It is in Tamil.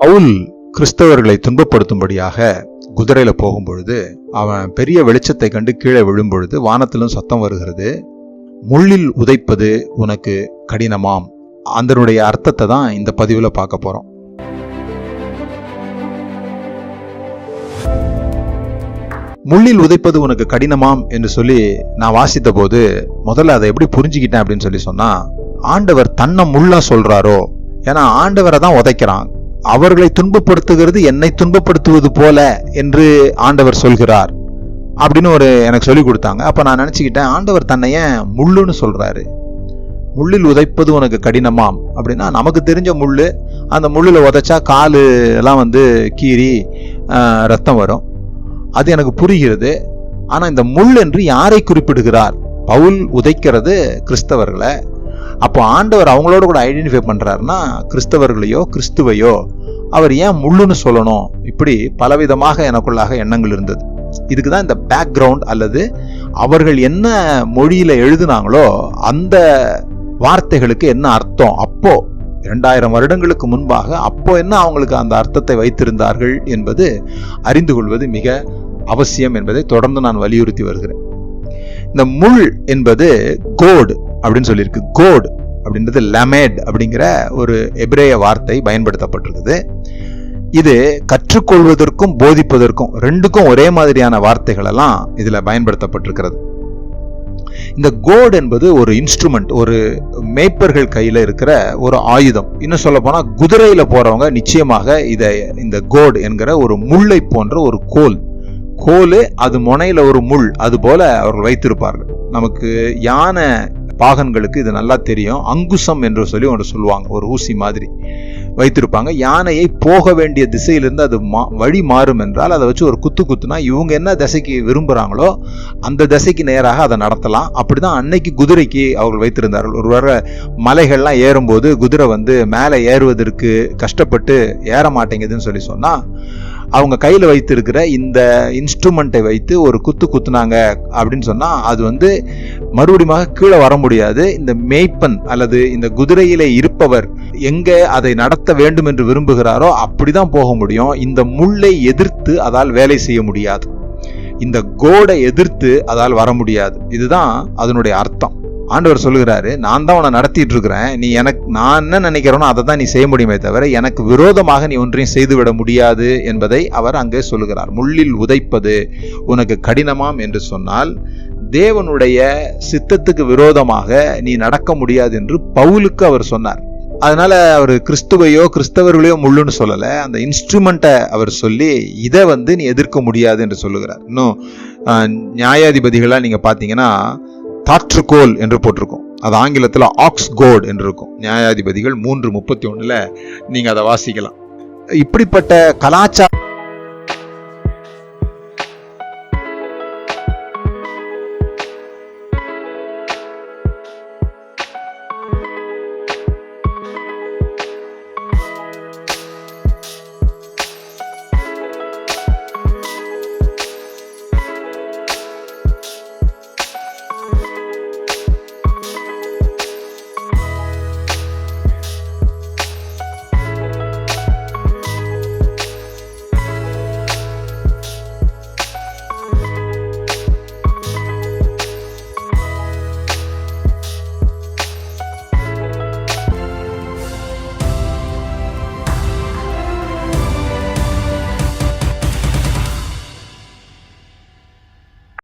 பவுல் கிறிஸ்தவர்களை துன்பப்படுத்தும்படியாக குதிரையில போகும் பொழுது அவன் பெரிய வெளிச்சத்தை கண்டு கீழே விழும் பொழுது வானத்திலும் சத்தம் வருகிறது, முள்ளில் உதைப்பது உனக்கு கடினமாம். அதனுடைய அர்த்தத்தை தான் இந்த பதிவுல பார்க்க போறோம். முள்ளில் உதைப்பது உனக்கு கடினமாம் என்று சொல்லி நான் வாசித்த போது முதல்ல அதை எப்படி புரிஞ்சுக்கிட்டேன் அப்படின்னு சொல்லி சொன்னா, ஆண்டவர் தன்னை முள்ளா சொல்றாரோ, ஏன்னா ஆண்டவரை தான் உதைக்கிறான். அவர்களை துன்பப்படுத்துகிறது என்னை துன்பப்படுத்துவது போல என்று ஆண்டவர் சொல்கிறார் அப்படின்னு எனக்கு சொல்லி கொடுத்தாங்க. அப்ப நான் நினைச்சுக்கிட்டேன், ஆண்டவர் தன்னை ஏன் முள்ளுன்னு சொல்றாரு? முள்ளில் உதைப்பது உனக்கு கடினமாம் அப்படின்னா நமக்கு தெரிஞ்ச முள்ளு, அந்த முள்ளில் உதைச்சா காலு எல்லாம் கீறி ரத்தம் வரும், அது எனக்கு புரிகிறது. ஆனா இந்த முள் என்று யாரை குறிப்பிடுகிறார்? பவுல் உதைக்கிறது கிறிஸ்தவர்களை. அப்போ ஆண்டவர் அவங்களோட கூட ஐடென்டிஃபை பண்றாருன்னா கிறிஸ்தவர்களையோ கிறிஸ்துவையோ அவர் ஏன் முள்ளுன்னு சொல்லணும்? இப்படி பலவிதமாக எனக்குள்ளாக எண்ணங்கள் இருந்தது. இதுக்குதான் இந்த பேக்ரவுண்ட், அல்லது அவர்கள் என்ன மொழியில எழுதுனாங்களோ அந்த வார்த்தைகளுக்கு என்ன அர்த்தம், அப்போ 2000 வருடங்களுக்கு முன்பாக அப்போ என்ன அவங்களுக்கு அந்த அர்த்தத்தை வைத்திருந்தார்கள் என்பது அறிந்து கொள்வது மிக அவசியம் என்பதை தொடர்ந்து நான் வலியுறுத்தி வருகிறேன். இந்த முள் என்பது கோட் அப்படின்னு சொல்லியிருக்கு. கோட் அப்படின்றது லமேட் அப்படிங்கிற ஒரு எபிரேய வார்த்தை பயன்படுத்தப்பட்டிருக்குது. இது கற்றுக்கொள்வதற்கும் போதிப்பதற்கும் ரெண்டுக்கும் ஒரே மாதிரியான வார்த்தைகள் எல்லாம் இதுல பயன்படுத்தப்பட்டிருக்கிறது. இந்த கோட் என்பது ஒரு இன்ஸ்ட்ருமெண்ட், ஒரு மேய்ப்பர்கள் கையில இருக்கிற ஒரு ஆயுதம். இன்னும் சொல்ல போனா குதிரையில போறவங்க நிச்சயமாக இந்த கோட் என்கிற ஒரு முள்ளை போன்ற ஒரு கோல், அது முனையில ஒரு முள், அது போல அவர்கள் வைத்திருப்பார்கள். நமக்கு யானை பாகன்களுக்கு இது நல்லா தெரியும். அங்குசம் என்று சொல்லி ஒன்று சொல்லுவாங்க, ஒரு ஊசி மாதிரி வைத்திருப்பாங்க. யானையை போக வேண்டிய திசையிலிருந்து அது வழி மாறும் என்றால் அதை வச்சு ஒரு குத்துனா இவங்க என்ன திசைக்கு விரும்புறாங்களோ அந்த திசைக்கு நேராக அதை நடத்தலாம். அப்படிதான் அன்னைக்கு குதிரைக்கு அவர்கள் வைத்திருந்தார்கள். ஒருவேளை மலைகள்லாம் ஏறும்போது குதிரை மேலே ஏறுவதற்கு கஷ்டப்பட்டு ஏற மாட்டேங்குதுன்னு சொல்லி சொன்னா அவங்க கையில வைத்திருக்கிற இந்த இன்ஸ்ட்ருமெண்ட்டை வைத்து ஒரு குத்துனாங்க அப்படின்னு சொன்னா அது மறுபடியும் கீழே வர முடியாது. இந்த மேய்ப்பன் அல்லது இந்த குதிரையிலே இருப்பவர் எங்க அதை நடத்த வேண்டும் என்று விரும்புகிறாரோ அப்படிதான் போக முடியும். இந்த முள்ளை எதிர்த்து அதால் வேலை செய்ய முடியாது, இந்த கோடை எதிர்த்து அதால் வர முடியாது. இதுதான் அதனுடைய அர்த்தம். ஆண்டவர் சொல்லுகிறாரு, நான் தான் உன்னை நடத்திட்டு இருக்கிறேன், நான் என்ன நினைக்கிறேனோ அதை தான் நீ செய்ய முடியுமே தவிர எனக்கு விரோதமாக நீ ஒன்றையும் செய்துவிட முடியாது என்பதை அவர் அங்கே சொல்லுகிறார். முள்ளில் உதைப்பது உனக்கு கடினமாம் என்று சொன்னால் தேவனுடைய சித்தத்துக்கு விரோதமாக நீ நடக்க முடியாது என்று பவுலுக்கு அவர் சொன்னார். அதனால அவர் கிறிஸ்துவையோ கிறிஸ்தவர்களையோ முள்ளுன்னு சொல்லல, அந்த இன்ஸ்ட்ருமெண்ட்டை அவர் சொல்லி இதை நீ எதிர்க்க முடியாது என்று சொல்லுகிறார். இன்னும் நியாயாதிபதிகளா நீங்க பாத்தீங்கன்னா தாற்றுக்கோல் என்று போட்டிருக்கும், அது ஆங்கிலத்தில் ஆக்ஸ் கோட் என்று இருக்கும். நியாயாதிபதிகள் 3:31 நீங்க அதை வாசிக்கலாம். இப்படிப்பட்ட கலாச்சார